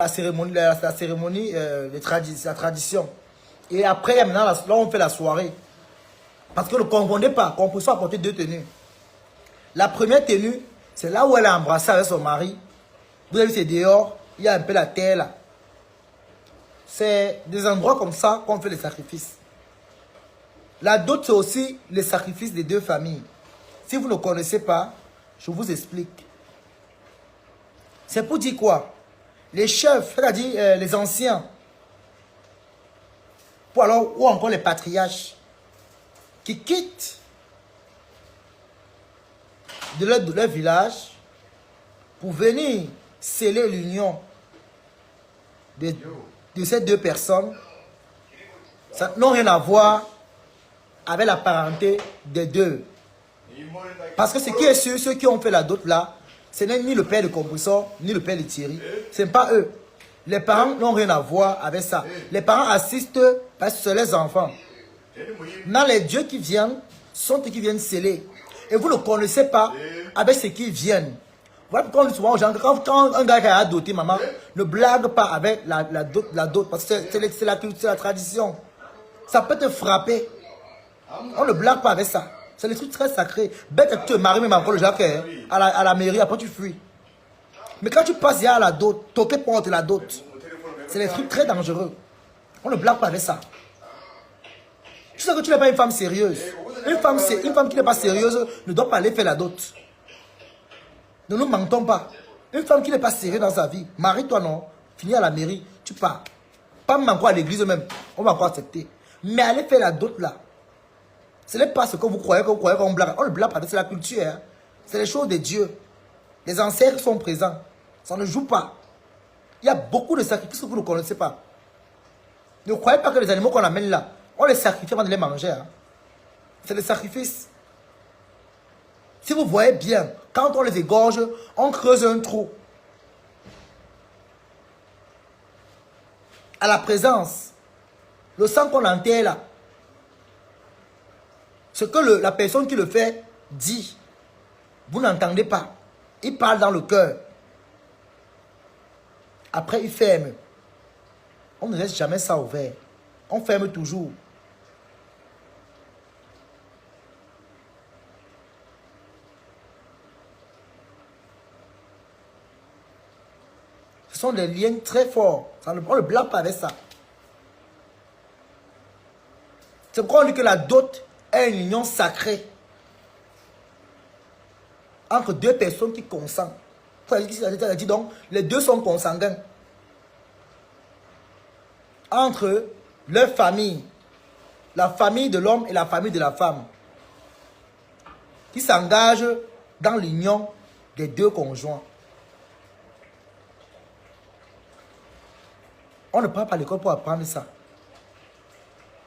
la cérémonie la tradition. Et après, maintenant, là, on fait la soirée. Parce que ne confondez pas, qu'on peut soit apporter deux tenues. La première tenue, c'est là où elle a embrassé avec son mari. Vous avez vu, c'est dehors, il y a un peu la terre là. C'est des endroits comme ça qu'on fait les sacrifices. La dot, c'est aussi les sacrifices des deux familles. Si vous ne connaissez pas, je vous explique. C'est pour dire quoi? Les chefs, c'est-à-dire les anciens, ou encore les patriarches, qui quittent de leur village pour venir sceller l'union de ces deux personnes, ça n'a rien à voir avec la parenté des deux. Parce que ce qui est sûr, ceux qui ont fait la dot là, ce n'est ni le père de Compressor, ni le père de Thierry. Ce n'est pas eux. Les parents n'ont rien à voir avec ça. Les parents assistent parce que c'est les enfants. Maintenant, les dieux qui viennent sont eux qui viennent sceller. Et vous ne connaissez pas avec ce qui viennent. Voilà pourquoi on dit souvent aux gens, quand un gars qui a adopté maman, ne blague pas avec la dot, parce que c'est la culture, c'est la tradition. Ça peut te frapper. On ne blague pas avec ça. C'est des trucs très sacrés. Bête que tu te maries même encore le Jacques à la mairie, après tu fuis. Mais quand tu passes à la dot, toquer porte la dot. C'est des trucs très dangereux. On ne blague pas avec ça. Tu sais que tu n'es pas une femme sérieuse. Une femme qui n'est pas sérieuse ne doit pas aller faire la dot. Ne nous mentons pas. Une femme qui n'est pas sérieuse dans sa vie, marie-toi non, finis à la mairie, tu pars. Pas même encore à l'église même, on va encore accepter. Mais aller faire la dot là, ce n'est pas ce que vous croyez qu'on blague. On ne blague pas, c'est la culture. Hein. C'est les choses de Dieu. Les ancêtres sont présents. Ça ne joue pas. Il y a beaucoup de sacrifices que vous ne connaissez pas. Ne croyez pas que les animaux qu'on amène là, on les sacrifie avant de les manger. Hein. C'est des sacrifices. Si vous voyez bien, quand on les égorge, on creuse un trou. À la présence, le sang qu'on enterre là, ce que la personne qui le fait dit, vous n'entendez pas. Il parle dans le cœur. Après, il ferme. On ne laisse jamais ça ouvert. On ferme toujours. Ce sont des liens très forts. On ne blague pas avec ça. C'est pourquoi on dit que la dot est une union sacrée entre deux personnes qui consentent. Donc, les deux sont consanguins. Entre leur famille, la famille de l'homme et la famille de la femme, qui s'engagent dans l'union des deux conjoints. On ne parle pas à l'école pour apprendre ça.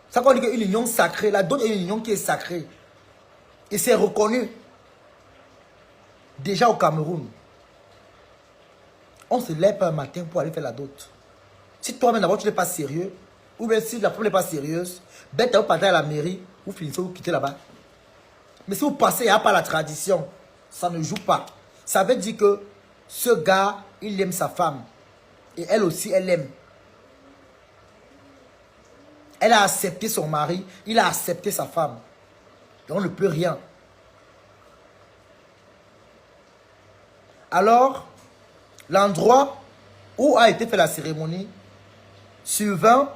Ça qu'on dit qu'une union sacrée, la dot est une union qui est sacrée. Et c'est reconnu. Déjà au Cameroun. On se lève un matin pour aller faire la dot. Si toi-même d'abord tu n'es pas sérieux, ou bien si la femme n'est pas sérieuse, ben tu vas partir à la mairie, vous finissez, vous quittez là-bas. Mais si vous passez à pas la tradition, ça ne joue pas. Ça veut dire que ce gars, il aime sa femme. Et elle aussi, elle l'aime. Elle a accepté son mari, il a accepté sa femme. Et on ne peut rien. Alors, l'endroit où a été fait la cérémonie, sur 20,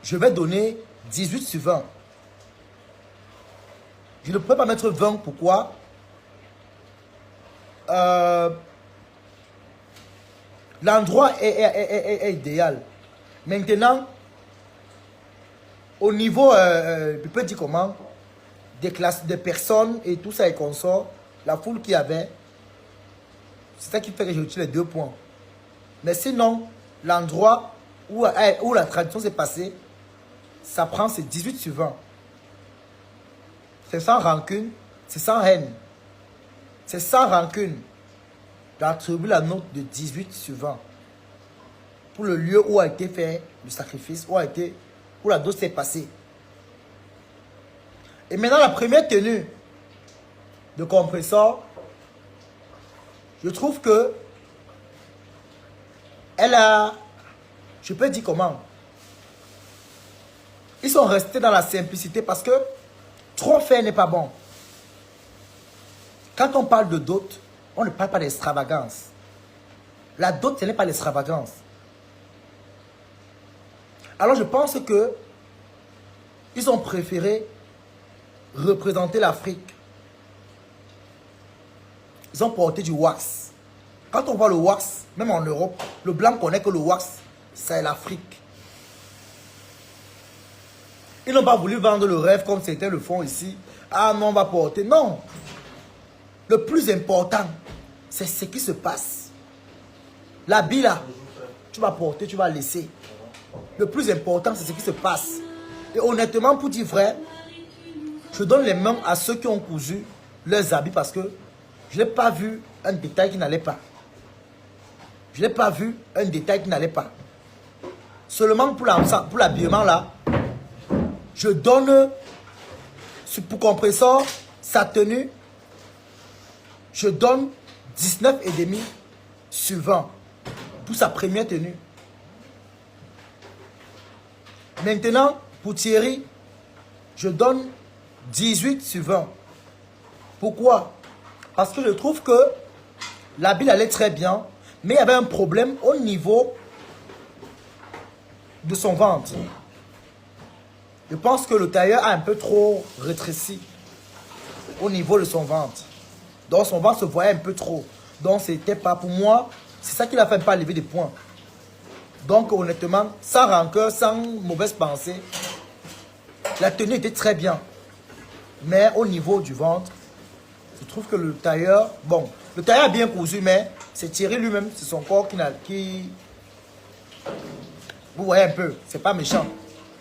je vais donner 18 sur 20. Je ne peux pas mettre 20, pourquoi? L'endroit est idéal. Maintenant, au niveau, je peux dire comment, des classes, des personnes et tout ça et consorts, la foule qu'il y avait, c'est ça qui fait que je retire les 2 points. Mais sinon, l'endroit où la tradition s'est passée, ça prend c'est 18 sur 20. C'est sans rancune, c'est sans haine. C'est sans rancune. J'attribue la note de 18 sur 20. Pour le lieu où a été fait le sacrifice, où la dose s'est passée. Et maintenant, la première tenue de Compressor, je trouve que elle a, je peux dire comment, ils sont restés dans la simplicité parce que trop faire n'est pas bon. Quand on parle de dot, on ne parle pas d'extravagance. La dot, ce n'est pas l'extravagance. Alors je pense que ils ont préféré représenter l'Afrique. Ils ont porté du wax. Quand on voit le wax, même en Europe, le blanc connaît que le wax, c'est l'Afrique. Ils n'ont pas voulu vendre le rêve comme c'était le fond ici. Ah non, on va porter. Non. Le plus important, c'est ce qui se passe. L'habit là, tu vas porter, tu vas laisser. Le plus important, c'est ce qui se passe. Et honnêtement, pour dire vrai, je donne les mains à ceux qui ont cousu leurs habits parce que je n'ai pas vu un détail qui n'allait pas. Je n'ai pas vu un détail qui n'allait pas. Seulement pour l'habillement là, je donne pour compresseur sa tenue, je donne 19,5 sur 20 pour sa première tenue. Maintenant, pour Thierry, je donne 18 sur 20. Pourquoi? Parce que je trouve que l'habit allait très bien, mais il y avait un problème au niveau de son ventre. Je pense que le tailleur a un peu trop rétréci au niveau de son ventre. Donc son ventre se voyait un peu trop. Donc c'était pas pour moi, c'est ça qui l'a fait pas lever des points. Donc honnêtement, sans rancœur, sans mauvaise pensée, la tenue était très bien. Mais au niveau du ventre, je trouve que le tailleur, bon, le tailleur a bien cousu, mais c'est Thierry lui-même, c'est son corps qui... Vous voyez un peu, c'est pas méchant.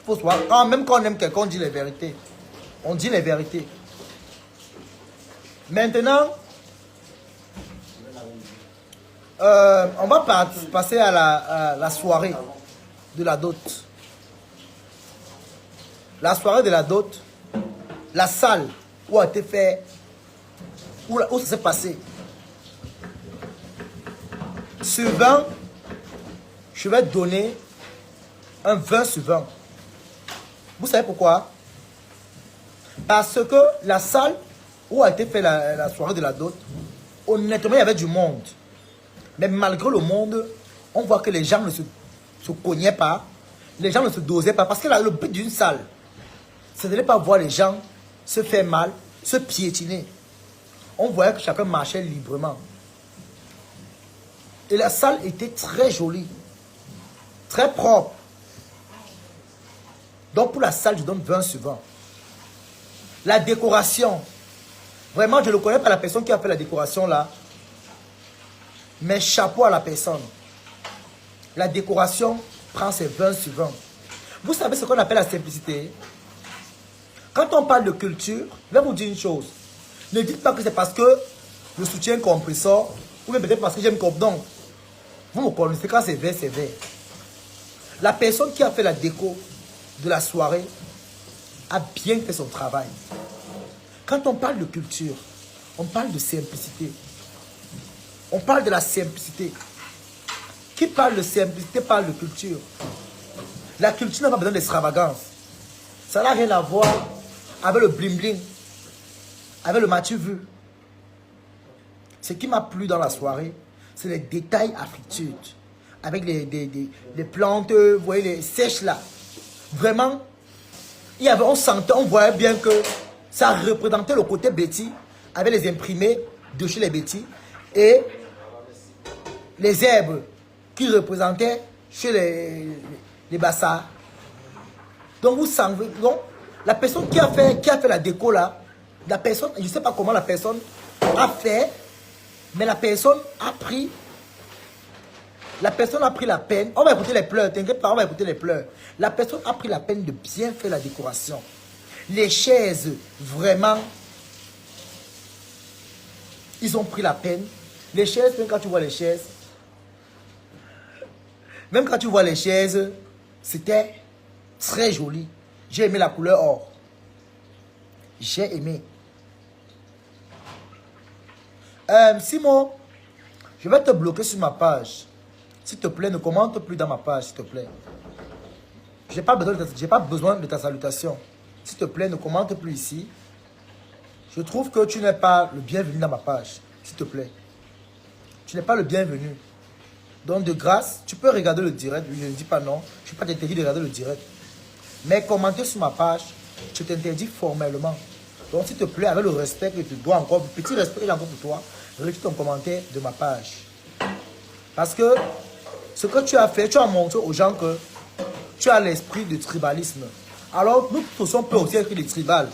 Faut se voir. Même quand on aime quelqu'un, on dit les vérités. On dit les vérités. Maintenant, on va passer à la soirée de la dot. La soirée de la dot, la salle où a été fait, où ça s'est passé. Sur 20, je vais donner un 20 sur 20. Vous savez pourquoi? Parce que la salle où a été fait la soirée de la dot, honnêtement, il y avait du monde. Mais malgré le monde, on voit que les gens ne se cognaient pas, les gens ne se dosaient pas. Parce que le but d'une salle, c'est de ne pas voir les gens se faire mal, se piétiner. On voyait que chacun marchait librement. Et la salle était très jolie, très propre. Donc pour la salle, je donne 20 sur 20. La décoration, vraiment, je ne connais pas la personne qui a fait la décoration là. Mais chapeau à la personne. La décoration prend ses 20 sur 20. Vous savez ce qu'on appelle la simplicité? Quand on parle de culture, je vais vous dire une chose. Ne dites pas que c'est parce que je soutiens compresseur ou bien peut-être parce que j'aime Copdon. Vous me connaissez, quand c'est vrai, c'est vrai. La personne qui a fait la déco de la soirée a bien fait son travail. Quand on parle de culture, on parle de simplicité. On parle de la simplicité. Qui parle de simplicité parle de culture. La culture n'a pas besoin d'extravagance. Ça n'a rien à voir avec le bling-bling, avec le Mathieu vu. Ce qui m'a plu dans la soirée, c'est les détails afritudes. Avec les plantes, vous voyez, les sèches là. Vraiment, on sentait, on voyait bien que ça représentait le côté Betty, avec les imprimés de chez les Betty, et les herbes qui représentaient chez les Bassards. Donc vous savez, donc, la personne qui a fait la déco là, la personne, je ne sais pas comment la personne a fait, mais la personne a pris la peine. On va écouter les pleurs, t'inquiète pas, on va écouter les pleurs. La personne a pris la peine de bien faire la décoration. Les chaises, vraiment, ils ont pris la peine. Les chaises, même quand tu vois les chaises, c'était très joli. J'ai aimé la couleur or. J'ai aimé. Simon, je vais te bloquer sur ma page. S'il te plaît, ne commente plus dans ma page, s'il te plaît. J'ai pas besoin de ta salutation. S'il te plaît, ne commente plus ici. Je trouve que tu n'es pas le bienvenu dans ma page, s'il te plaît. Tu n'es pas le bienvenu. Donc, de grâce, tu peux regarder le direct. Je ne dis pas non. Je ne suis pas t'interdit de regarder le direct. Mais commenter sur ma page, je t'interdis formellement. Donc, s'il te plaît, avec le respect que tu dois encore, petit respect encore pour toi, retire ton commentaire de ma page. Parce que ce que tu as fait, tu as montré aux gens que tu as l'esprit de tribalisme. Alors, nous tous, on peut aussi être des tribales.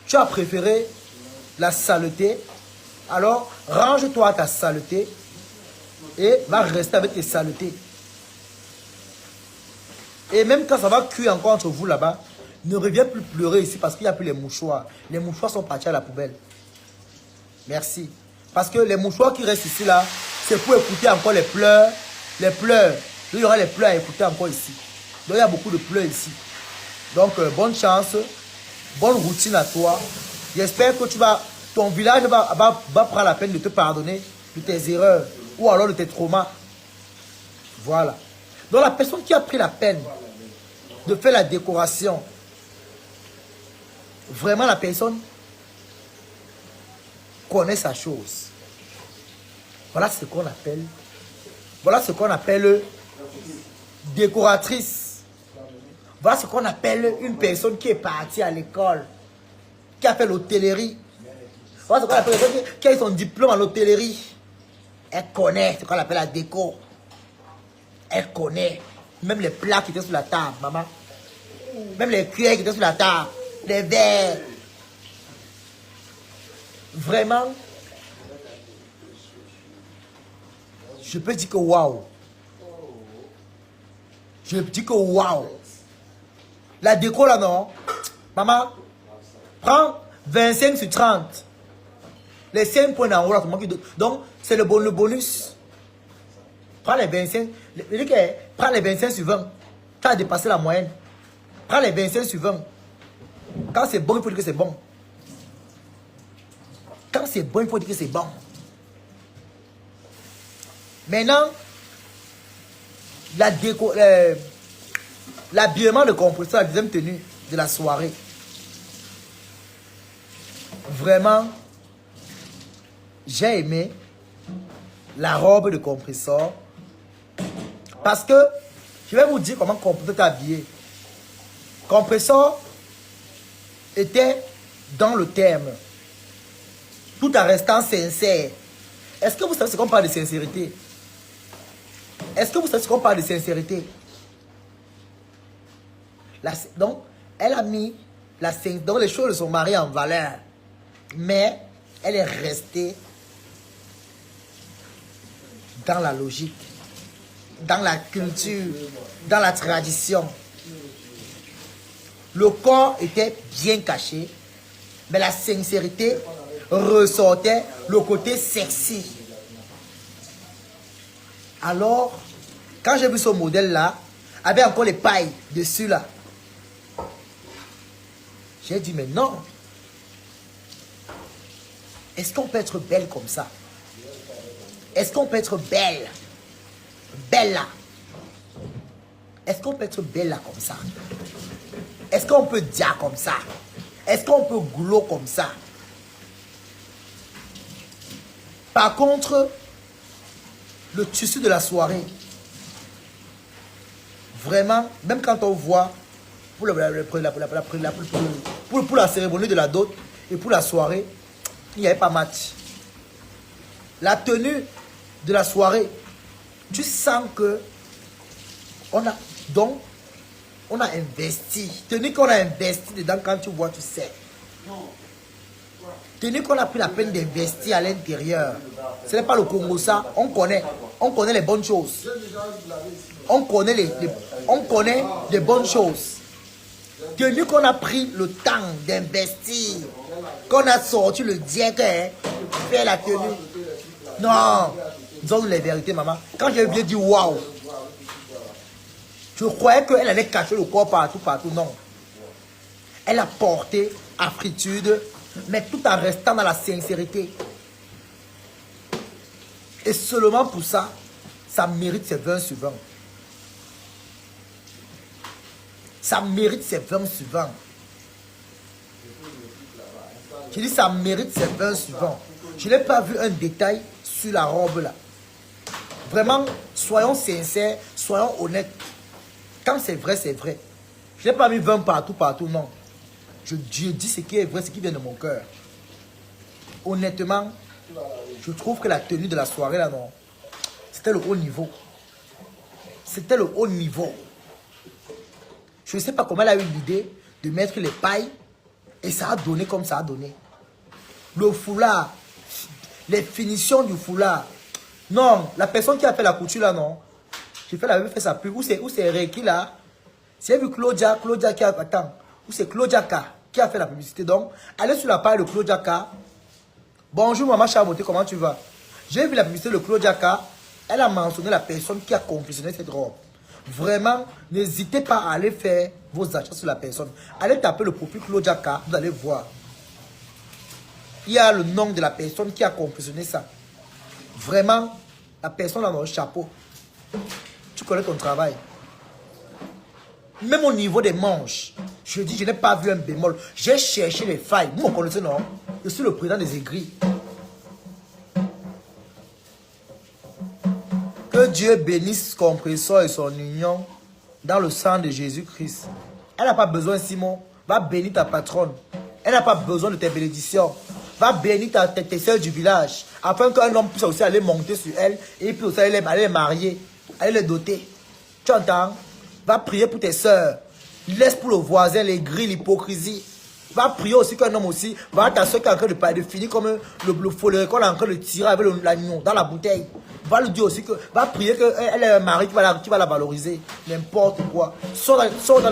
Tu as préféré la saleté. Alors, range-toi à ta saleté et va rester avec tes saletés. Et même quand ça va cuire encore entre vous là-bas, ne reviens plus pleurer ici parce qu'il n'y a plus les mouchoirs. Les mouchoirs sont partis à la poubelle. Merci. Parce que les mouchoirs qui restent ici là, c'est pour écouter encore les pleurs. Les pleurs. Il y aura les pleurs à écouter encore ici. Donc il y a beaucoup de pleurs ici. Donc bonne chance. Bonne routine à toi. J'espère que ton village va prendre la peine de te pardonner de tes erreurs ou alors de tes traumas. Voilà. Donc la personne qui a pris la peine de faire la décoration, vraiment la personne connaît sa chose. Voilà ce qu'on appelle décoratrice. Voilà ce qu'on appelle une personne qui est partie à l'école, qui a fait l'hôtellerie. Voilà ce qu'on appelle une personne qui a eu son diplôme en hôtellerie. Elle connaît ce qu'on appelle la déco. Elle connaît même les plats qui étaient sur la table, maman. Même les cuillères qui étaient sur la table, les verres. Vraiment, je peux dire que waouh. Je dis que waouh. La déco là, non. Maman, prends 25 sur 30. Les 5 points en haut là, donc c'est le bonus. Prends les 25. Prends les 25 sur 20. Tu as dépassé la moyenne. Prends les 25 sur 20. Quand c'est bon, il faut dire que c'est bon. Quand c'est bon, il faut dire que c'est bon. Maintenant, la déco, l'habillement de compresseur, la deuxième tenue de la soirée. Vraiment, j'ai aimé la robe de compresseur. Parce que, je vais vous dire comment compresseur était habillé. Compresseur était dans le terme, tout en restant sincère. Est-ce que vous savez ce qu'on parle de sincérité? Est-ce que vous savez ce qu'on parle de sincérité? Donc, elle a mis la sincérité. Donc, les choses sont mariées en valeur. Mais, elle est restée dans la logique, dans la culture, dans la tradition. Le corps était bien caché, mais la sincérité ressortait le côté sexy. Alors, quand j'ai vu ce modèle-là, avec encore les pailles dessus là, j'ai dit, mais non. Est-ce qu'on peut être belle comme ça? Est-ce qu'on peut être belle? Belle là. Est-ce qu'on peut être belle là comme ça? Est-ce qu'on peut dire comme ça? Est-ce qu'on peut glow comme ça? Par contre, le tissu de la soirée, vraiment, même quand on voit pour la cérémonie de la dot et pour la soirée, il n'y avait pas match. La tenue de la soirée, tu sens que on a investi. Tenue qu'on a investi dedans, quand tu vois, tu sais. Tenue qu'on a pris la peine d'investir à l'intérieur. Ce n'est pas le Congo, ça. On connaît les bonnes choses. On connaît les bonnes choses. Tenue qu'on a pris le temps d'investir. Qu'on a sorti le diègue pour faire la tenue. Non. Disons les vérités, maman. Quand je viens dire waouh, je croyais qu'elle allait cacher le corps partout. Non. Elle a porté aptitude, mais tout en restant dans la sincérité. Et seulement pour ça, ça mérite ses 20 sur 20. Ça mérite ses 20 sur 20. Je dis ça mérite ses 20 sur 20. Je n'ai pas vu un détail sur la robe là. Vraiment, soyons sincères, soyons honnêtes. Quand c'est vrai, c'est vrai. Je n'ai pas mis 20 partout, non. Je dis ce qui est vrai, ce qui vient de mon cœur. Honnêtement, je trouve que la tenue de la soirée là, non, c'était le haut niveau. C'était le haut niveau. Je ne sais pas comment elle a eu l'idée de mettre les pailles et ça a donné comme ça a donné. Le foulard, les finitions du foulard. Non, la personne qui a fait la couture là, non. J'ai fait sa pub. Où c'est Reiki là? C'est vu Claudia qui a... Attends. Où c'est Claudia K qui a fait la publicité. Donc, allez sur la page de Claudia K. Bonjour maman Charmoté, comment tu vas? J'ai vu la publicité de Claudia K. Elle a mentionné la personne qui a confectionné cette robe. Vraiment, n'hésitez pas à aller faire vos achats sur la personne. Allez taper le profil Claudia K, vous allez voir. Il y a le nom de la personne qui a confectionné ça. Vraiment, la personne a le chapeau. Tu connais ton travail. Même au niveau des manches, je dis, je n'ai pas vu un bémol. J'ai cherché les failles. Vous me connaissez, non? Je suis le président des aigris. Que Dieu bénisse Compressor et son union dans le sang de Jésus-Christ. Elle n'a pas besoin, Simon. Va bénir ta patronne. Elle n'a pas besoin de tes bénédictions. Va bénir tes soeurs du village. Afin qu'un homme puisse aussi aller monter sur elle. Et puis aussi aller les marier. Aller les doter. Tu entends? Va prier pour tes soeurs. Laisse pour le voisin les grilles, l'hypocrisie. Va prier aussi qu'un homme aussi. Va ta soeur qui est en train de finir comme le follet qu'on est en train de tirer avec l'agneau dans la bouteille. Va lui dire aussi que. Va prier qu'elle ait un mari qui va la valoriser. N'importe quoi. Sors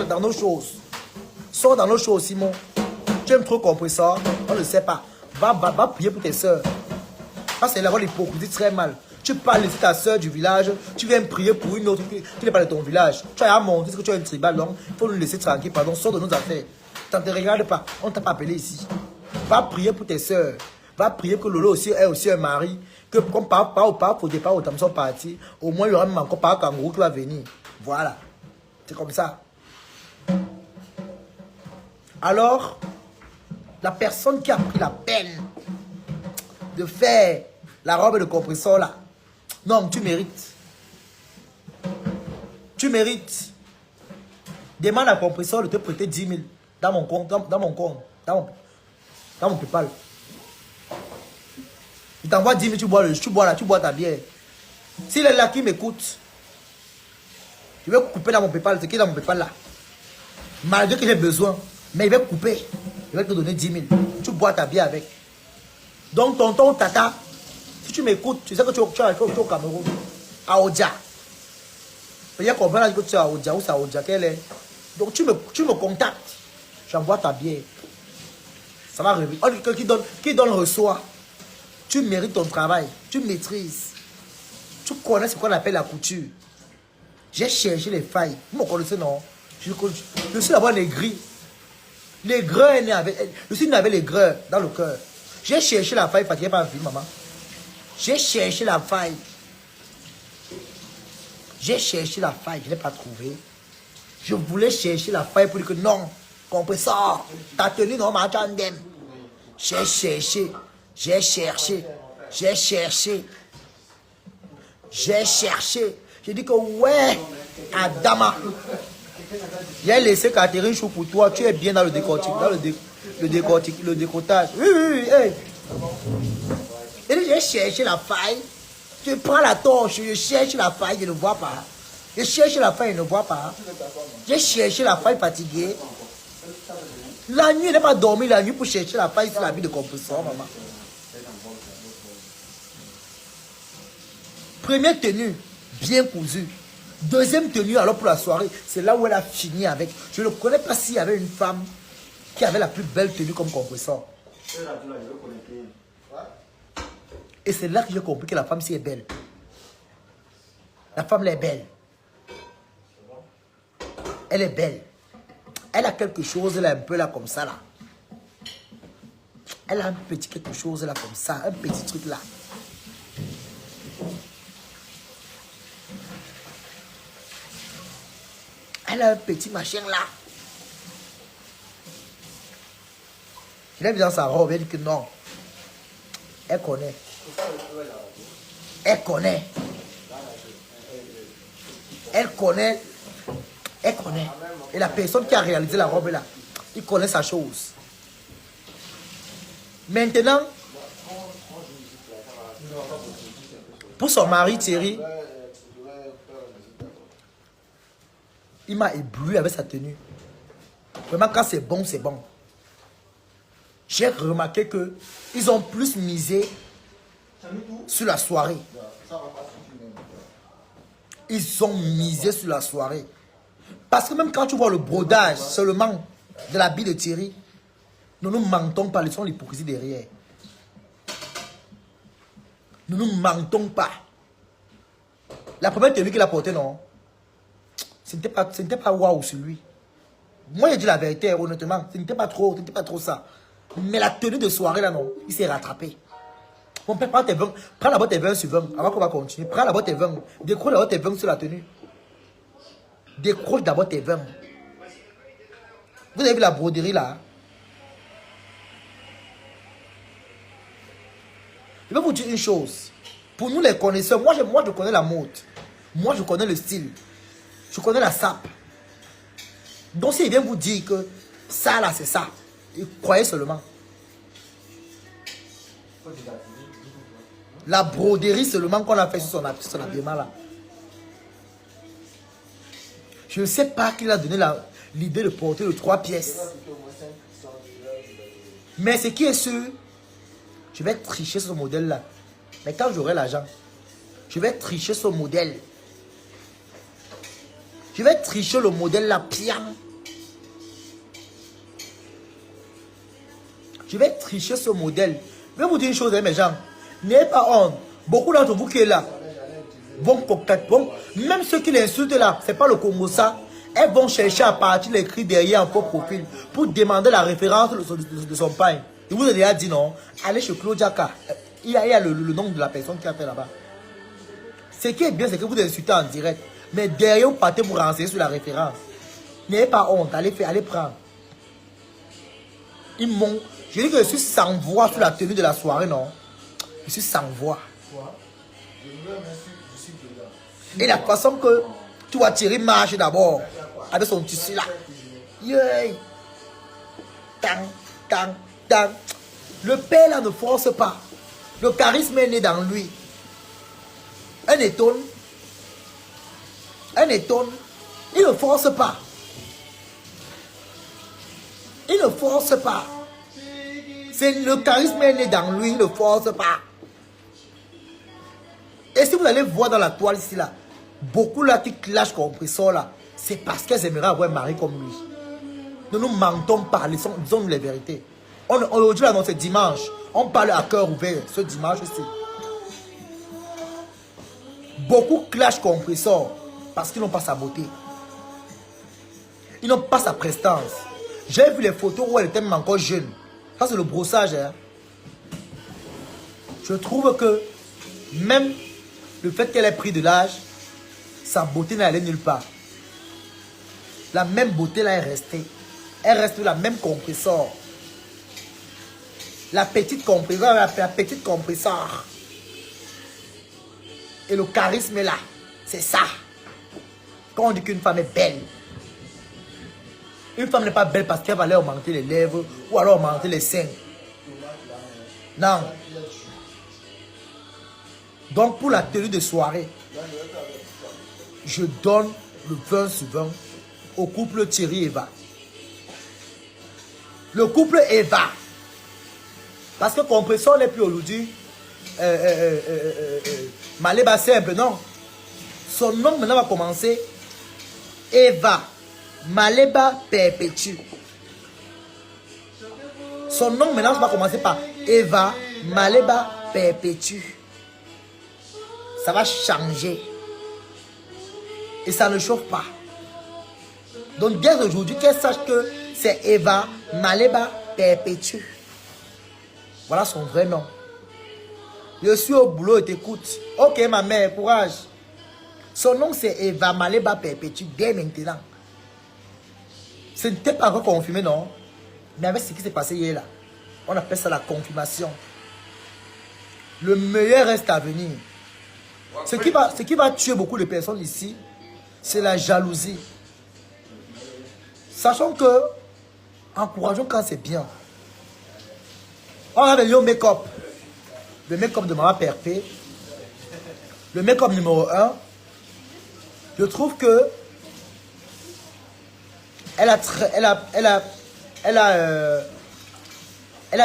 dans nos choses. Sors dans nos choses, Simon. Tu aimes trop comprendre ça? On ne sait pas. Va prier pour tes soeurs. Ça, c'est là-bas l'hypocrisie très mal. Tu parles de ta soeur du village, tu viens prier pour une autre qui n'est pas de ton village. Tu as à monter que tu as un tribal, donc il faut nous laisser tranquille, pardon, sors de nos affaires. Tu ne te regardes pas, on ne t'a pas appelé ici. Va prier pour tes soeurs. Va prier que Lolo aussi ait aussi un mari. Que comme pas au départ, au temps sont partis, au moins il y aura même encore pas un kangourou qui va venir. Voilà. C'est comme ça. Alors, la personne qui a pris la peine de faire la robe de compresseur là, non, tu mérites. Tu mérites. Demande à compresseur de te prêter 10 000 dans mon compte, dans mon PayPal. Il t'envoie 10 000, tu bois ta bière. S'il est là qui m'écoute, je vais couper dans mon PayPal, ce qui est dans mon PayPal là. Malgré que j'ai besoin, mais il va couper. Il va te donner 10 000. Tu bois ta bière avec. Donc, tonton, tata, si tu m'écoutes, tu sais que tu es au Cameroun, à Odia. Il y a combien que tu es à Odia, où c'est à Odia, quelle est. Donc, tu me contactes. J'envoie ta bière. Ça va revenir. Qui donne reçoit. Tu mérites ton travail. Tu maîtrises. Tu connais ce qu'on appelle la couture. J'ai cherché les failles. Vous me connaissez, non? Je suis d'abord l'aigri. L'aigreur est né avec. Je suis né avec l'aigreur dans le cœur. J'ai cherché la faille, fatigué par la vie, maman. J'ai cherché la faille. J'ai cherché la faille, je ne l'ai pas trouvée. Je voulais chercher la faille pour dire que non, compresseur, ta tenue non, ma tandem. J'ai cherché, j'ai cherché, j'ai cherché. J'ai cherché. J'ai dit que ouais, Adama. J'ai laissé Catherine Chou pour toi, tu es bien dans le décortique, dans le décotage. Oui, oui, oui. Et j'ai cherché la faille. Je prends la torche, je cherche la faille, je ne vois pas. Je cherche la faille, je ne vois pas. J'ai cherché la faille fatiguée. La nuit, je n'ai pas dormi la nuit pour chercher la faille sur la vie de compresseur, maman. Première tenue, bien cousue. Deuxième tenue, alors pour la soirée, c'est là où elle a fini avec. Je ne connais pas s'il y avait une femme qui avait la plus belle tenue comme compresseur. Et c'est là que j'ai compris que la femme, si est belle. La femme, elle est belle. Elle est belle. Elle a quelque chose, là, un peu là, comme ça, là. Elle a un petit quelque chose, là, comme ça. Un petit truc, là. Elle a un petit machin là. Il a vu dans sa robe, elle dit que non. Elle connaît. Elle connaît. Elle connaît. Elle connaît. Et la personne qui a réalisé la robe là, il connaît sa chose. Maintenant, pour son mari Thierry, il m'a ébloui avec sa tenue. Vraiment, quand c'est bon, c'est bon. J'ai remarqué que ils ont plus misé sur la soirée. Ils ont misé sur la soirée. Parce que même quand tu vois le brodage seulement de l'habit de Thierry, nous ne mentons pas, laissons l'hypocrisie derrière. Nous ne mentons pas. La première tenue qu'il a portée, non, ce n'était pas waouh sur lui. Moi, j'ai dit la vérité, honnêtement, ce n'était pas trop ça. Mais la tenue de soirée, là, non, il s'est rattrapé. Mon père, prends d'abord tes 20 sur 20, avant qu'on va continuer. Prends d'abord tes 20. Décroche d'abord tes 20 sur la tenue. Décroche d'abord tes 20. Vous avez vu la broderie, là? Je vais vous dire une chose. Pour nous, les connaisseurs, moi, je connais la mode. Moi, je connais le style. Je connais la sape. Donc, s'il vient vous dire que ça, là, c'est ça, croyez seulement. La broderie seulement qu'on a fait sur son habillement, là. Je ne sais pas qui a donné l'idée de porter le 3 pièces. Mais ce qui est sûr, je vais tricher ce modèle-là. Mais quand j'aurai l'argent, je vais tricher ce modèle. Je vais tricher le modèle là, bien. Je vais tricher ce modèle. Je vais vous dire une chose, hein, mes gens. N'ayez pas honte. Beaucoup d'entre vous qui est là vont même ceux qui l'insultent là, c'est pas le Congo ça. Elles vont chercher à partir les cris derrière un faux profil pour demander la référence de son pain. Je vous ai déjà dit non. Allez chez Claudia K. Il y a le nom de la personne qui a fait là-bas. Ce qui est bien, c'est que vous insultez en direct. Mais derrière, vous partez vous renseigner sur la référence. N'ayez pas honte. Allez prendre. Ils m'ont. Je dis que je suis sans voix sur la tenue de la soirée, non? Je suis sans voix. Et la façon que tu vois Thierry marcher d'abord avec son tissu là. Yeah. Tang, tang, tang. Le père là ne force pas. Le charisme est né dans lui. Un étonne. Il ne force pas. Il ne force pas. C'est le charisme est né dans lui, il ne force pas. Et si vous allez voir dans la toile ici là, beaucoup là qui clashent compresseur là, c'est parce qu'elles aimeraient avoir un mari comme lui. Ne nous mentons pas, disons-nous les vérités. Aujourd'hui là, c'est dimanche. On parle à cœur ouvert ce dimanche ici. Beaucoup clashent compresseur parce qu'ils n'ont pas sa beauté. Ils n'ont pas sa prestance. J'ai vu les photos où elle était même encore jeune. Ça c'est le brossage. Hein. Je trouve que même le fait qu'elle ait pris de l'âge, sa beauté n'est allée nulle part. La même beauté là est restée. Elle reste la même compresseur. La petite compresseur. Et le charisme est là. C'est ça. Quand on dit qu'une femme est belle, une femme n'est pas belle parce qu'elle va aller augmenter les lèvres ou alors augmenter les seins. Non. Donc pour la tenue de soirée, je donne le 20 sur 20 au couple Thierry et Eva. Le couple Eva. Parce que compresseur n'est plus aujourd'hui. Maleba simple, non. Son nom maintenant va commencer Eva Maleba Perpétue. Son nom maintenant va commencer par Eva Maleba Perpétue. Ça va changer. Et ça ne chauffe pas. Donc dès aujourd'hui, qu'elle sache que c'est Eva Maleba Perpétue. Voilà son vrai nom. Je suis au boulot et t'écoute. Ok ma mère, courage. Son nom c'est Eva Maleba Perpétue dès maintenant. Ce n'était pas encore confirmé, non? Mais avec ce qui s'est passé hier, là, on appelle ça la confirmation. Le meilleur reste à venir. Ce qui va tuer beaucoup de personnes ici, c'est la jalousie. Sachant que, encourageons quand c'est bien. On a venu au make-up. Le make-up de Maman Perpé. Le make-up numéro 1. Je trouve que elle a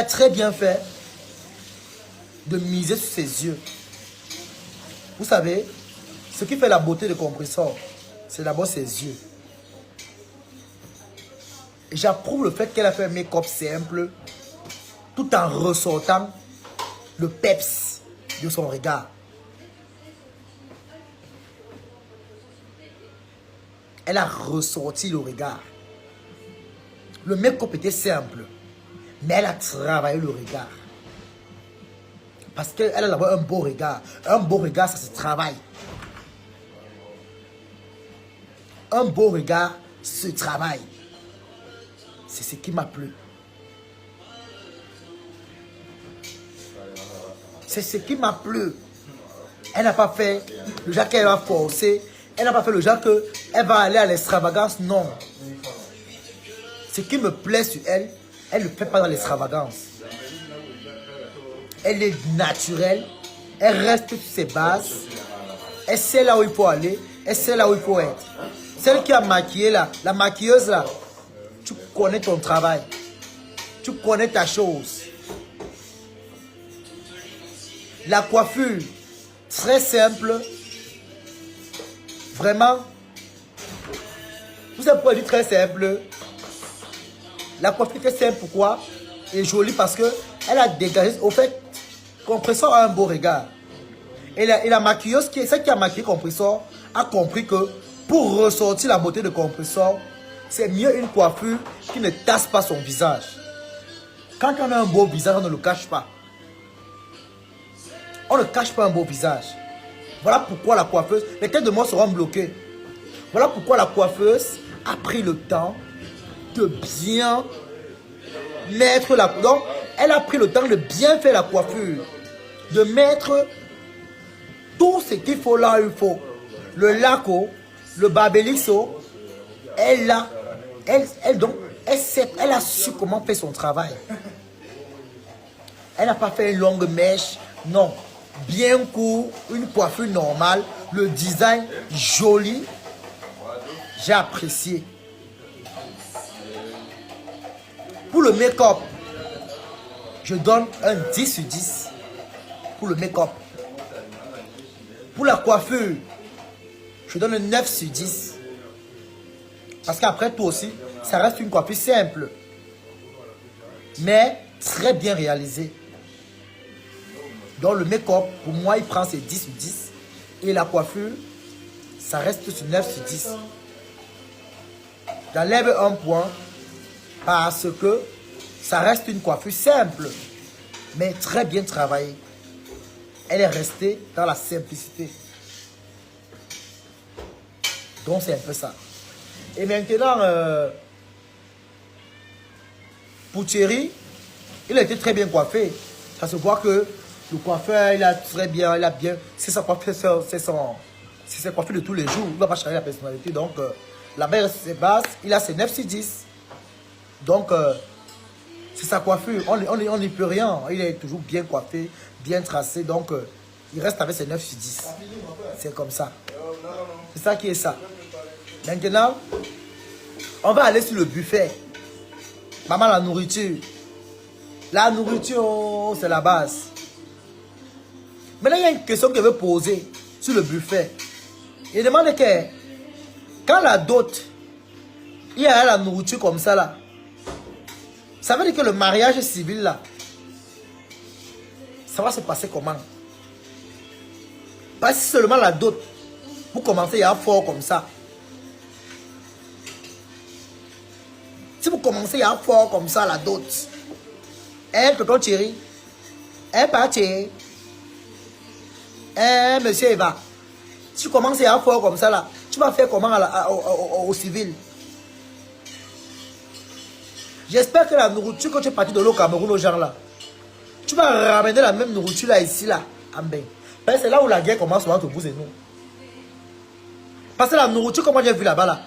très bien fait de miser sur ses yeux. Vous savez, ce qui fait la beauté de Compressor, c'est d'abord ses yeux. Et j'approuve le fait qu'elle a fait un make-up simple, tout en ressortant le peps de son regard. Elle a ressorti le regard. Le make-up était simple, mais elle a travaillé le regard. Parce qu'elle a d'abord un beau regard. Un beau regard, ça se travaille. Un beau regard se travaille. C'est ce qui m'a plu. C'est ce qui m'a plu. Elle n'a pas fait le genre qu'elle va forcer. Elle n'a pas fait le genre qu'elle va aller à l'extravagance. Non. Ce qui me plaît sur elle, elle ne fait pas dans l'extravagance. Elle est naturelle. Elle reste sur ses bases. Elle sait là où il faut aller. Elle sait là où il faut être. Celle qui a maquillé là, la maquilleuse là, tu connais ton travail. Tu connais ta chose. La coiffure, très simple. Vraiment. Vous savez pourquoi je dis très simple? La coiffure est simple, pourquoi? Et jolie parce que elle a dégagé. Au fait, Compressor a un beau regard. Et la maquilleuse, celle qui a maquillé Compressor, a compris que pour ressortir la beauté de Compressor, c'est mieux une coiffure qui ne tasse pas son visage. Quand on a un beau visage, on ne le cache pas. On ne cache pas un beau visage. Voilà pourquoi la coiffeuse, les têtes de mort seront bloquées. Voilà pourquoi la coiffeuse a pris le temps de bien mettre la... Donc, elle a pris le temps de bien faire la coiffure. De mettre tout ce qu'il faut là où il faut. Le laco, le babelixo, elle a su comment faire son travail. Elle n'a pas fait une longue mèche, non. Bien court, une coiffure normale, le design joli. J'ai apprécié. Pour le make-up, je donne un 10 sur 10 pour le make-up. Pour la coiffure, je donne un 9 sur 10. Parce qu'après tout aussi, ça reste une coiffure simple. Mais très bien réalisée. Donc le make-up, pour moi, il prend ses 10 sur 10. Et la coiffure, ça reste sur 9 sur 10. J'enlève un point parce que ça reste une coiffure simple, mais très bien travaillée. Elle est restée dans la simplicité. Donc c'est un peu ça. Et maintenant, pour Thierry, il a été très bien coiffé. Ça se voit que le coiffeur, il a très bien, il a bien. C'est sa coiffure, c'est sa coiffure de tous les jours. Il ne va pas changer la personnalité. Donc, la belle reste ses bases. Il a ses 9 sur 10. Donc, c'est sa coiffure. On n'y peut rien. Il est toujours bien coiffé, bien tracé. Donc, il reste avec ses 9 sur 10. C'est comme ça. C'est ça qui est ça. Maintenant, on va aller sur le buffet. Maman, la nourriture. La nourriture, oh, c'est la base. Maintenant, il y a une question que je veux poser sur le buffet. Il demande que quand la dot, il y a la nourriture comme ça là, ça veut dire que le mariage civil là, ça va se passer comment? Parce que seulement la dot, vous commencez à fort comme ça. Si vous commencez à fort comme ça la dot, hein, tonton Thierry, hein, pas Thierry, hein, monsieur Eva, si tu commences à fort comme ça là, tu vas faire comment au civil? J'espère que la nourriture, quand tu es parti de l'eau Cameroun aux gens là, tu vas ramener la même nourriture là, ici, là, en bain. Parce que c'est là où la guerre commence entre vous et nous. Parce que la nourriture, comme j'ai vu là-bas, là,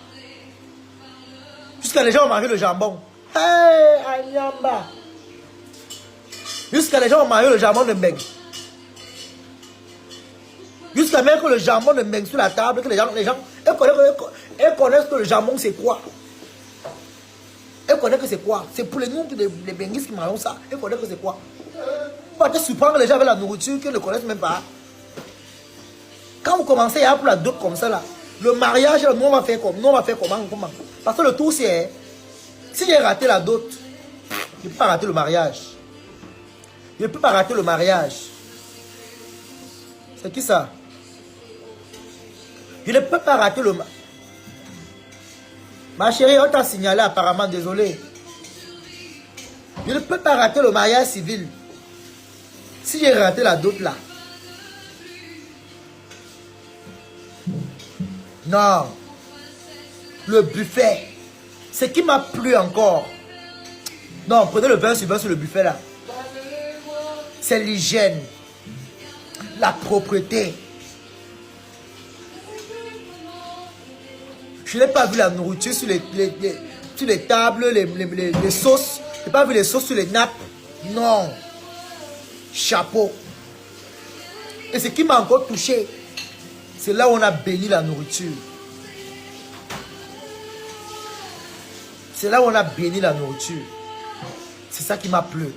jusqu'à les gens ont mangé le jambon. Hey, Anyamba. Jusqu'à les gens ont mangé le jambon de Mbeng. Jusqu'à même que le jambon de Mbeng sur la table, que les gens ils connaissent que le jambon c'est quoi. Ils connaissent que c'est quoi. C'est pour les nous, les Benguistes qui mangent ça. Ils connaissent que c'est quoi. On va te surprendre les gens avec la nourriture qu'ils ne connaissent même pas. Quand vous commencez à pour la dope comme ça là, le mariage, nous on va faire comme, nous on va faire comment. Parce que le tout c'est, si j'ai raté la dot, je ne peux pas rater le mariage. Je ne peux pas rater le mariage. C'est qui ça? Je ne peux pas rater le mariage. Ma chérie, on t'a signalé apparemment, désolé. Je ne peux pas rater le mariage civil. Si j'ai raté la dot là. Non. Le buffet. Ce qui m'a plu encore. Non, prenez le 20 sur 20 sur le buffet là. C'est l'hygiène. La propreté. Je n'ai pas vu la nourriture sur les tables, les sauces. Je n'ai pas vu les sauces sur les nappes. Non. Chapeau. Et ce qui m'a encore touché, c'est là où on a béni la nourriture. C'est là où on a béni la nourriture. C'est ça qui m'a plu.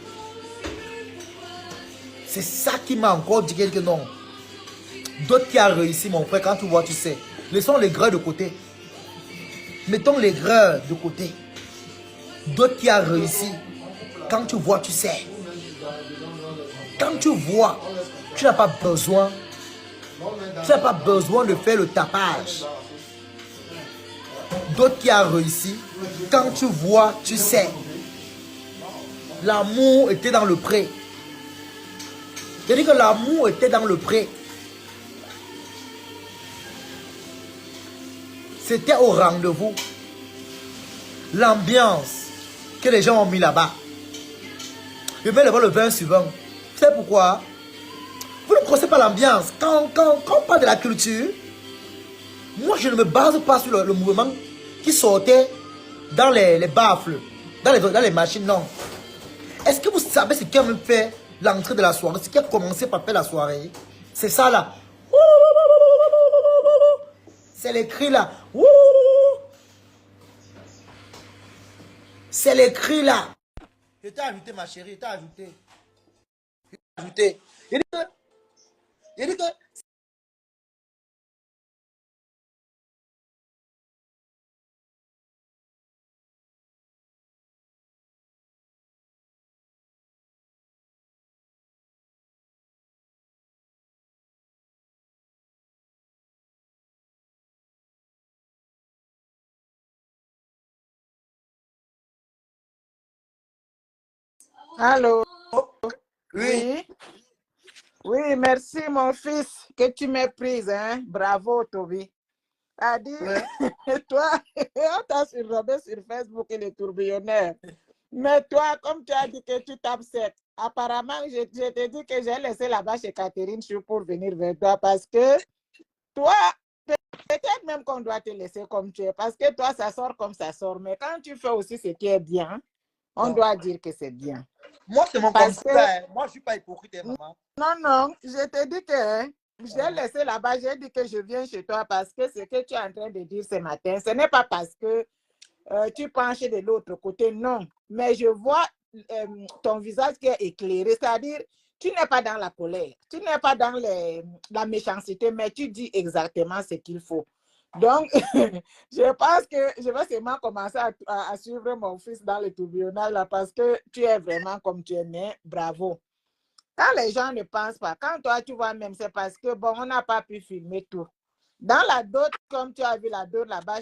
C'est ça qui m'a encore dit que non. D'autres qui a réussi, mon frère, quand tu vois, tu sais. Laissons les grains de côté. Mettons les grains de côté. D'autres qui a réussi. Quand tu vois, tu sais. Quand tu vois, tu n'as pas besoin. Tu n'as pas besoin de faire le tapage. D'autres qui a réussi. Quand tu vois, tu sais. L'amour était dans le pré. Je dis que l'amour était dans le pré. C'était au rendez-vous. L'ambiance que les gens ont mis là-bas. Je vais le 20 suivant. Vous savez pourquoi? Vous ne connaissez pas l'ambiance. Quand on parle de la culture, moi je ne me base pas sur le mouvement qui sortait dans les baffles, dans les machines, non. Est-ce que vous savez ce qui a même fait l'entrée de la soirée, ce qui a commencé par faire la soirée? C'est ça là. C'est les cris là. C'est les cris là. Je t'ai ajouté ma chérie, je t'ai ajouté. Je t'ai ajouté. Il dit que Allô? oui. Oui? Oui, merci mon fils que tu m'aies prise, hein? Bravo, Toby. A dit, Ouais. toi, on t'a surnommé sur Facebook et les tourbillonneurs. Mais toi, comme tu as dit que tu tapes 7, apparemment, je t'ai dit que j'ai laissé là-bas chez Catherine Chou pour venir vers toi parce que toi, peut-être même qu'on doit te laisser comme tu es parce que toi, ça sort comme ça sort. Mais quand tu fais aussi ce qui est bien, on Bon. doit dire que c'est bien. Moi, c'est mon comme Parce ça. que Hein. Moi, je ne suis pas hypocrite, hein, maman. non, non, je te dis que j'ai laissé là-bas, j'ai dit que je viens chez toi parce que ce que tu es en train de dire ce matin, ce n'est pas parce que tu penches de l'autre côté, non. Mais je vois ton visage qui est éclairé, c'est-à-dire tu n'es pas dans la colère, tu n'es pas dans la méchanceté, mais tu dis exactement ce qu'il faut. Donc, je pense que je vais seulement commencer à suivre mon fils dans le tourbillonnage là parce que tu es vraiment comme tu es né. Bravo. Quand les gens ne pensent pas, quand toi tu vois même, c'est parce que bon, on n'a pas pu filmer tout. Dans la dot, comme tu as vu la dot là-bas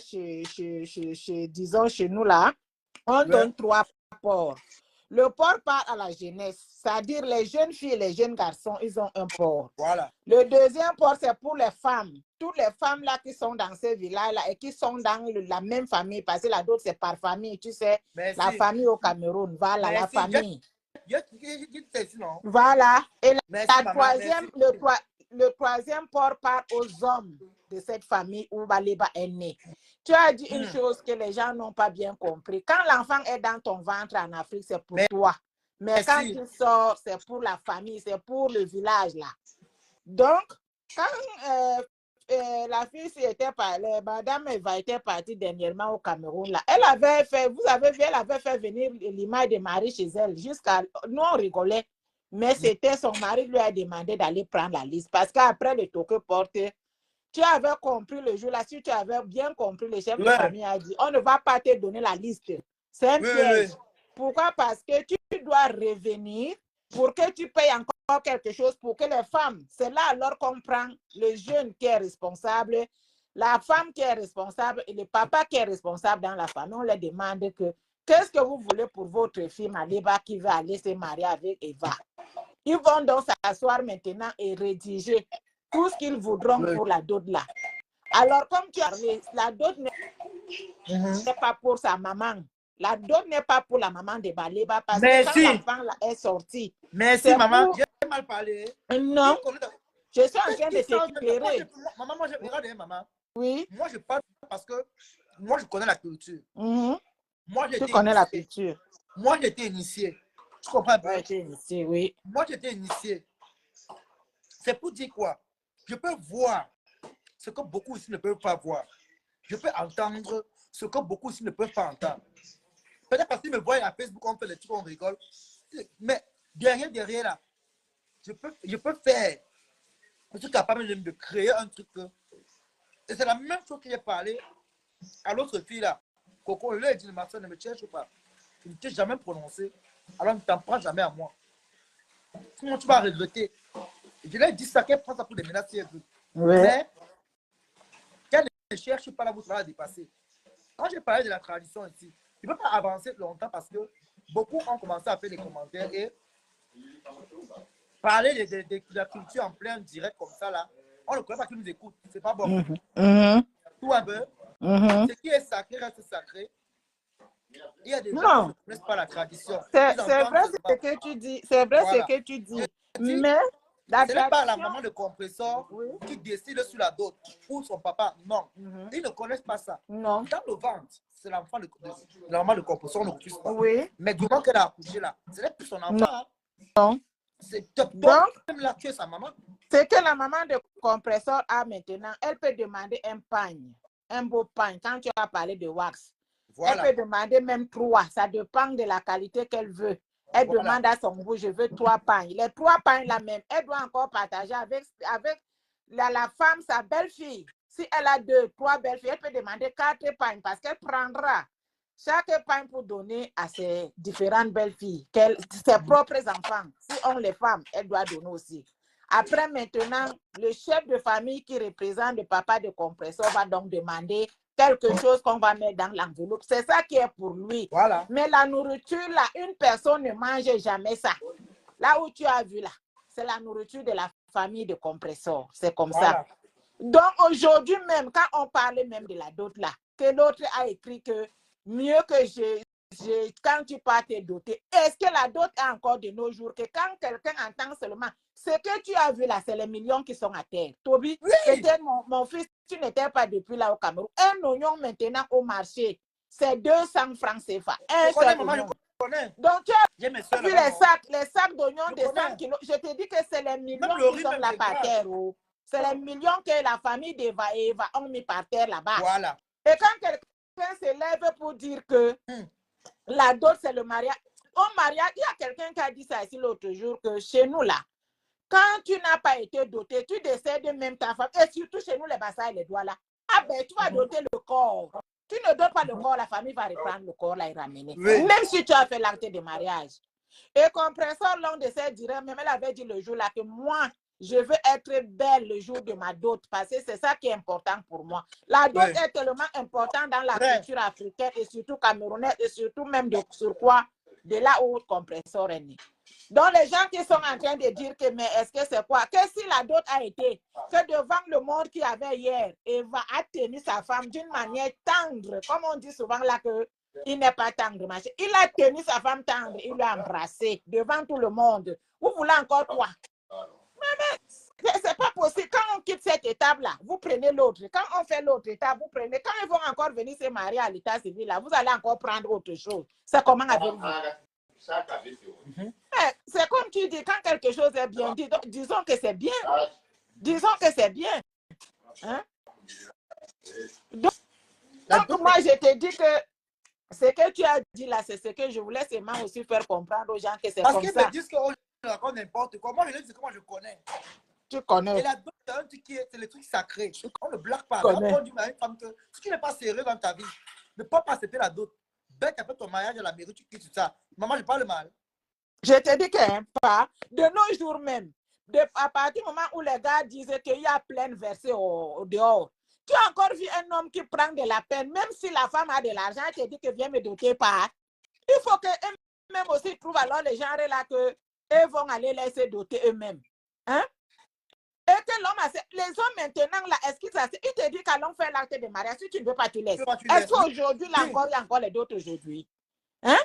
disons chez nous là, on donne 3 porcs. Le port part à la jeunesse, c'est-à-dire les jeunes filles et les jeunes garçons, ils ont un port. Voilà. Le deuxième port, c'est pour les femmes. Toutes les femmes là qui sont dans ces villages-là et qui sont dans la même famille, parce que la d'autres, c'est par famille, tu sais. Merci. La famille au Cameroun, voilà, Merci. la famille. Non? Voilà. Et merci, la troisième, le troisième port part aux hommes de cette famille où Baleba est né. Tu as dit une chose que les gens n'ont pas bien compris. Quand l'enfant est dans ton ventre en Afrique, c'est pour toi. Mais merci. quand il sort, c'est pour la famille, c'est pour le village là. Donc, quand la fille était madame Eva était partie dernièrement au Cameroun là, elle avait fait, vous avez vu, elle avait fait venir l'image de Marie chez elle jusqu'à, nous on rigolait, mais c'était son mari lui a demandé d'aller prendre la liste parce qu'après le toque porte, tu avais compris le jour là, si tu avais bien compris, le chef de famille a dit, on ne va pas te donner la liste, c'est un piège. Pourquoi? Parce que tu dois revenir pour que tu payes encore quelque chose pour que les femmes, c'est là alors qu'on prend le jeune qui est responsable, la femme qui est responsable et le papa qui est responsable dans la famille. On leur demande que qu'est-ce que vous voulez pour votre fille Maliba qui va aller se marier avec Eva. Ils vont donc s'asseoir maintenant et rédiger tout ce qu'ils voudront pour la dot là. Alors comme tu as parlé, la dot n'est pas pour sa maman. La dot n'est pas pour la maman de Baleba parce que quand l'enfant est sorti. Merci, maman. Pour... J'ai mal parlé. Non. Je suis en train de t'éclairer. Maman, moi, regarde, maman. Oui. Moi, je parle parce que moi, je connais la culture. Moi, tu connais la culture. Moi, j'étais initié. Tu comprends pas? J'étais initié, oui. Moi, j'étais initié. C'est pour dire quoi? Je peux voir ce que beaucoup ici ne peuvent pas voir. Je peux entendre ce que beaucoup ici ne peuvent pas entendre. Peut-être parce qu'ils me voient à Facebook, on fait les trucs, on rigole. Mais derrière là, je peux faire. Je suis capable de créer un truc. Et c'est la même chose que j'ai parlé à l'autre fille là. Coco, le dit, ma soeur ne me cherche pas. Tu ne t'es jamais prononcé. Alors ne t'en prends jamais à moi. Sinon tu vas regretter. Et je lui ai dit ça, qu'elle prend ça pour des menaces. Mais qu'elle ne cherche pas là où ça va dépasser. Quand j'ai parlé de la tradition ici, je ne peux pas avancer longtemps parce que beaucoup ont commencé à faire des commentaires et parler de la culture en plein direct comme ça là. On ne connaît pas qui nous écoute. C'est pas bon. Tout un peu. Ce qui est sacré reste sacré. Il y a des gens qui ne connaissent pas la tradition. C'est vrai ce que tu dis. C'est vrai ce que tu dis. Mais ce n'est pas la maman de compresseur qui décide sur la dot ou son papa. Non. Ils ne connaissent pas ça. Non. Dans le ventre, c'est l'enfant de la maman de compresseur, on ne refuse pas. Oui. Mais du moment qu'elle a accouché là, ce n'est plus son enfant. Non. C'est donc même là tu es sa maman. C'est que la maman de compresseur a maintenant, elle peut demander un pagne, un beau pagne. Quand tu as parlé de wax, elle peut demander même 3. Ça dépend de la qualité qu'elle veut. Elle demande à son goût, je veux 3 pagnes. Les 3 pagnes là même, elle doit encore partager avec la femme, sa belle-fille. Si elle a 2, 3 belles-filles, elle peut demander 4 pagnes parce qu'elle prendra chaque pagne pour donner à ses différentes belles-filles, ses propres enfants. Si on les femmes, elle doit donner aussi. Après, maintenant, le chef de famille qui représente le papa de compresseur va donc demander quelque chose qu'on va mettre dans l'enveloppe. C'est ça qui est pour lui. Voilà. Mais la nourriture, là, une personne ne mange jamais ça. Là où tu as vu, là, c'est la nourriture de la famille de compresseur. C'est comme ça. Donc, aujourd'hui même, quand on parlait même de la dot, là, que l'autre a écrit que mieux que quand tu pars te doter, est-ce que la dot est encore de nos jours, que quand quelqu'un entend seulement, ce que tu as vu là, c'est les millions qui sont à terre. Toby, peut-être mon fils, tu n'étais pas depuis là au Cameroun. Un oignon maintenant au marché, c'est 200 francs CFA. Donc, tu as vu les sacs d'oignons de 100 kilos. Je te dis que c'est les millions qui sont là par terre. C'est les millions que la famille d'Eva et Eva ont mis par terre là-bas. Voilà. Et quand quelqu'un se lève pour dire que la dot, c'est le mariage. Au mariage, il y a quelqu'un qui a dit ça ici l'autre jour, que chez nous, là, quand tu n'as pas été doté, tu décèdes même ta femme. Et surtout chez nous, les bassins et les doigts, là. Ah ben, tu vas doter le corps. Tu ne dotes pas le corps, la famille va reprendre le corps là et ramener. Oui. Même si tu as fait l'acte de mariage. Et compresseur, l'un de ses diraient, même elle avait dit le jour là que moi, je veux être belle le jour de ma dot parce que c'est ça qui est important pour moi. La dot est tellement importante dans la culture africaine et surtout camerounaise et surtout même sur quoi de là où le compresseur est né. Donc, les gens qui sont en train de dire que, mais est-ce que c'est quoi? Que si la dot a été que devant le monde qu'il y avait hier, Eva a tenu sa femme d'une manière tendre, comme on dit souvent là que il n'est pas tendre. Il a tenu sa femme tendre, il l'a embrassée devant tout le monde. Vous voulez encore quoi? Mais c'est pas possible. Quand on quitte cette étape-là, vous prenez l'autre. Quand on fait l'autre étape, vous prenez. Quand ils vont encore venir se marier à l'état civil, là, vous allez encore prendre autre chose. C'est comment avec vous? C'est comme tu dis, quand quelque chose est bien dit, disons que c'est bien. Disons que c'est bien. Hein? Donc, moi, je te dis que ce que tu as dit là, c'est ce que je voulais seulement aussi faire comprendre aux gens que c'est comme ça. Parce qu'ils me disent qu'on raconte n'importe quoi. Moi, je dis comment je connais. Tu connais. Et la dot, c'est un truc qui est le truc sacré. On ne blague pas. On dit à une femme que si tu n'es pas sérieux dans ta vie, ne peux pas accepter la dot. Bête après ton mariage à la mairie, tu quittes tout ça. Maman, je parle mal. Je te dis que pas de nos jours même, à partir du moment où les gars disaient qu'il y a plein de versets au dehors, tu as encore vu un homme qui prend de la peine, même si la femme a de l'argent, tu te dit que viens me doter pas. Il faut qu'eux-mêmes aussi trouvent alors les gens là que eux vont aller laisser doter eux-mêmes. Hein? Et que l'homme, les hommes maintenant là, est-ce qu'ils il te dit qu'allons faire l'acte de mariage, si tu ne veux pas, tu laisses. Est-ce qu'aujourd'hui, là encore, il y a encore les dots aujourd'hui? Hein?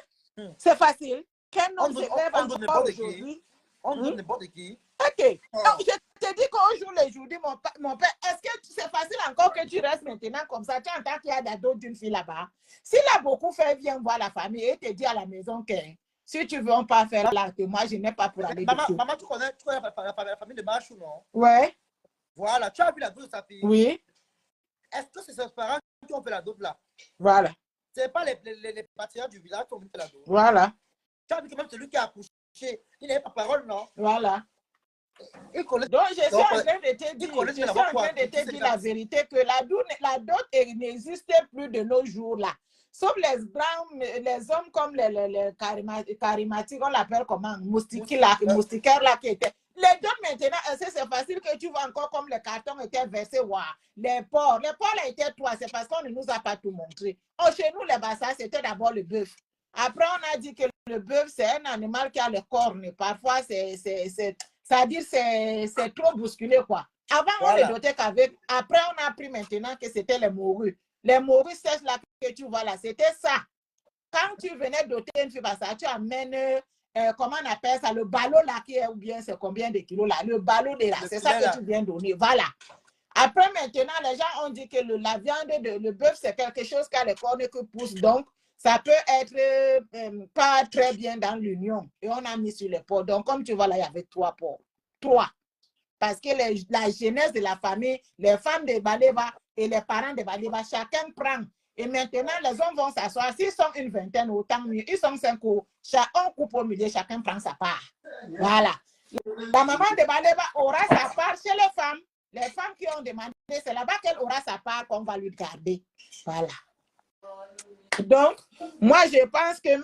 C'est facile. Qu'un homme se lève encore aujourd'hui. On donne n'importe qui. Ok. Donc, je te dis qu'aujourd'hui, mon père, est-ce que c'est facile encore que tu restes maintenant comme ça? Tu entends qu'il y a des dots d'une fille là-bas. S'il a beaucoup fait, viens voir la famille et te dit à la maison que si tu ne veux pas faire l'acte, moi, je n'ai pas pour aller. Maman, tu connais la famille de Machou, non? Ouais. Voilà, tu as vu la dot de sa fille? Oui. Est-ce que c'est ses parents qui ont fait la dot là? Voilà. Ce n'est pas les patriarches du village qui ont fait la dot. Voilà. Tu as vu que même celui qui a accouché, il n'avait pas parole, non? Voilà. Donc, je suis en train de te dire la vérité que la dot n'existe plus de nos jours là. Sauf les blancs, les hommes comme les charismatiques, on l'appelle comment? Moustiquaires là qui étaient. Les dots maintenant, c'est facile que tu vois encore comme les cartons étaient versés. Wow. Les porcs étaient trois, c'est parce qu'on ne nous a pas tout montré. Oh, chez nous, les bassins, c'était d'abord le bœuf. Après, on a dit que le bœuf, c'est un animal qui a les cornes. Parfois, c'est-à-dire c'est trop bousculé, quoi. Avant, voilà. On ne dotait qu'avec... Après, on a appris maintenant que c'était les morues. Les morues sèches là que tu vois là, c'était ça. Quand tu venais doter une fille, ça, tu amènes, comment on appelle ça, le ballot là qui est, ou bien c'est combien de kilos là, le ballot de là, c'est ça que tu viens donner, voilà. Après, maintenant, les gens ont dit que la viande, le bœuf, c'est quelque chose qui a les cornes qui poussent, donc ça peut être pas très bien dans l'union. Et on a mis sur les porcs. Donc, comme tu vois là, il y avait 3 porcs. 3. Parce que la jeunesse de la famille, les femmes de Baleba et les parents de Baleba, chacun prend. Et maintenant, les hommes vont s'asseoir. S'ils sont une vingtaine, autant mieux. Ils sont 5 ou on coupe au milieu, chacun prend sa part. Voilà. La maman de Baleba aura sa part chez les femmes. Les femmes qui ont demandé, c'est là-bas qu'elle aura sa part qu'on va lui garder. Voilà. Donc, moi, je pense que